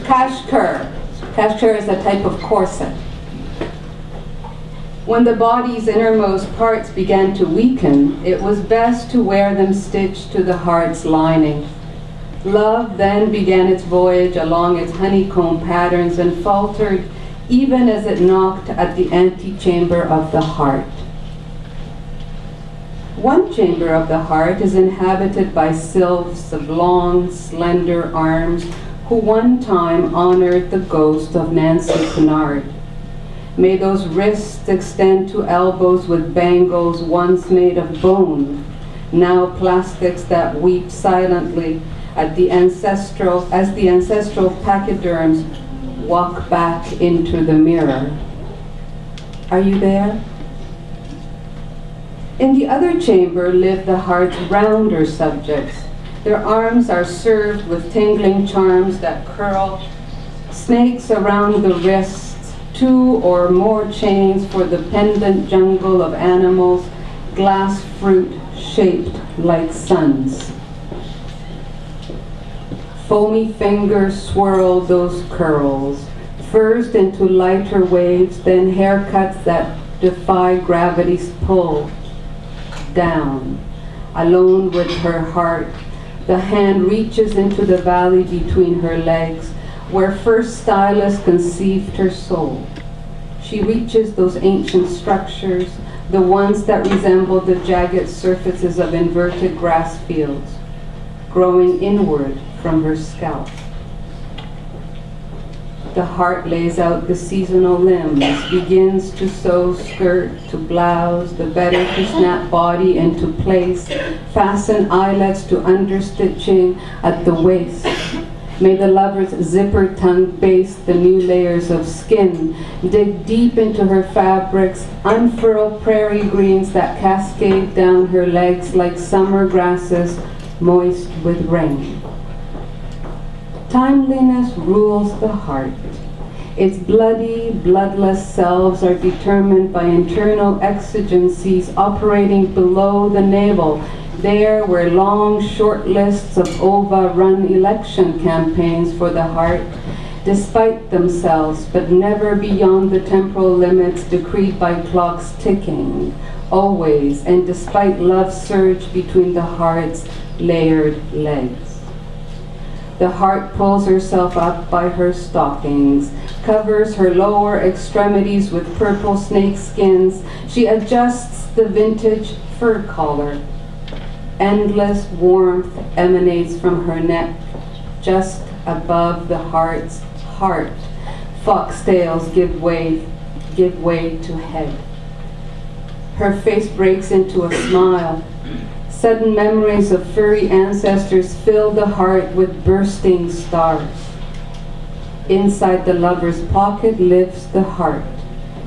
Kashkar. Kashkar is a type of corset. When the body's innermost parts began to weaken, it was best to wear them stitched to the heart's lining. Love then began its voyage along its honeycomb patterns and faltered even as it knocked at the antechamber of the heart. One chamber of the heart is inhabited by sylphs of long, slender arms who one time honored the ghost of Nancy Cunard. May those wrists extend to elbows with bangles once made of bone, now plastics that weep silently as the ancestral pachyderms walk back into the mirror. Are you there? In the other chamber live the heart's rounder subjects. Their arms are served with tingling charms that curl, snakes around the wrists, 2 or more chains for the pendant jungle of animals, glass fruit shaped like suns. Foamy fingers swirl those curls, first into lighter waves, then haircuts that defy gravity's pull. Down, alone with her heart, the hand reaches into the valley between her legs, where first stylist conceived her soul. She reaches those ancient structures, the ones that resemble the jagged surfaces of inverted grass fields, growing inward from her scalp. The heart lays out the seasonal limbs, begins to sew skirt to blouse, the better to snap body into place, fasten eyelets to understitching at the waist. May the lover's zipper tongue baste the new layers of skin, dig deep into her fabrics, unfurl prairie greens that cascade down her legs like summer grasses moist with rain. Timeliness rules the heart. Its bloody, bloodless selves are determined by internal exigencies operating below the navel, there where long, short lists of ova run election campaigns for the heart, despite themselves, but never beyond the temporal limits decreed by clocks ticking, always, and despite love's surge between the heart's layered legs. The heart pulls herself up by her stockings, covers her lower extremities with purple snake skins. She adjusts the vintage fur collar. Endless warmth emanates from her neck, just above the heart's heart. Foxtails give way to head. Her face breaks into a smile. Sudden memories of furry ancestors fill the heart with bursting stars. Inside the lover's pocket lives the heart.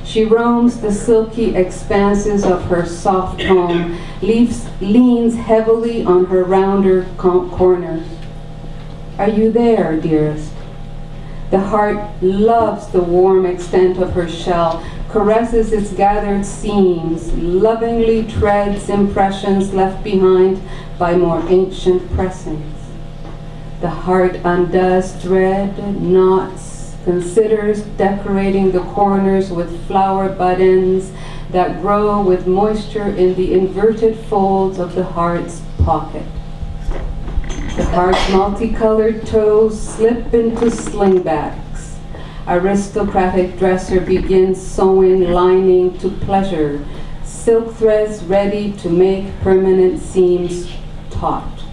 She roams the silky expanses of her soft home, leans heavily on her rounder corners. Are you there, dearest? The heart loves the warm extent of her shell, caresses its gathered seams, lovingly treads impressions left behind by more ancient pressings. The heart undoes thread, knots, considers decorating the corners with flower buttons that grow with moisture in the inverted folds of the heart's pocket. The heart's multicolored toes slip into slingbacks. Aristocratic dresser begins sewing lining to pleasure, silk threads ready to make permanent seams taut.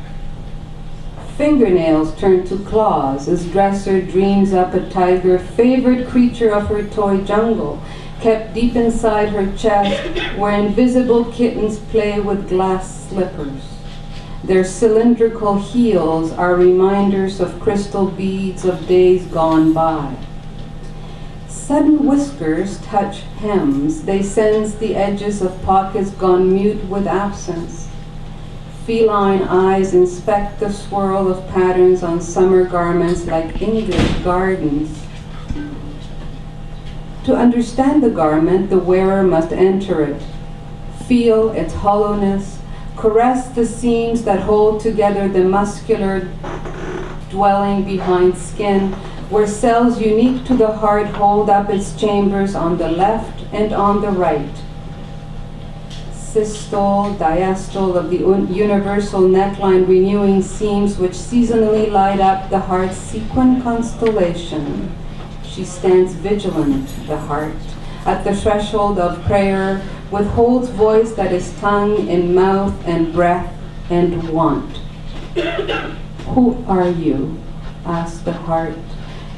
Fingernails turn to claws as dresser dreams up a tiger, favored creature of her toy jungle, kept deep inside her chest where invisible kittens play with glass slippers. Their cylindrical heels are reminders of crystal beads of days gone by. Sudden whiskers touch hems. They sense the edges of pockets gone mute with absence. Feline eyes inspect the swirl of patterns on summer garments like English gardens. To understand the garment, the wearer must enter it, feel its hollowness, caress the seams that hold together the muscular dwelling behind skin, where cells unique to the heart hold up its chambers on the left and on the right. Systole, diastole of the universal neckline renewing seams which seasonally light up the heart's sequin constellation. She stands vigilant, the heart, at the threshold of prayer, withholds voice that is tongue in mouth and breath and want. Who are you? Asked the heart,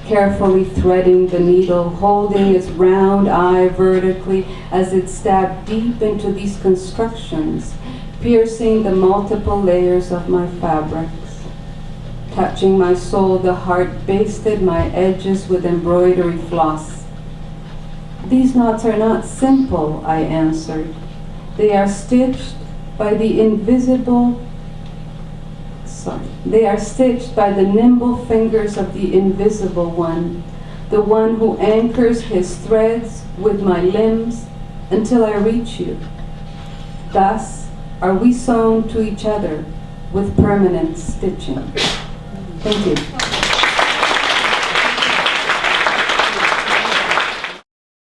carefully threading the needle, holding its round eye vertically as it stabbed deep into these constructions, piercing the multiple layers of my fabrics. Touching my soul, the heart basted my edges with embroidery floss. These knots are not simple, I answered. They are stitched by the nimble fingers of the invisible one, the one who anchors his threads with my limbs until I reach you. Thus are we sewn to each other with permanent stitching. Thank you.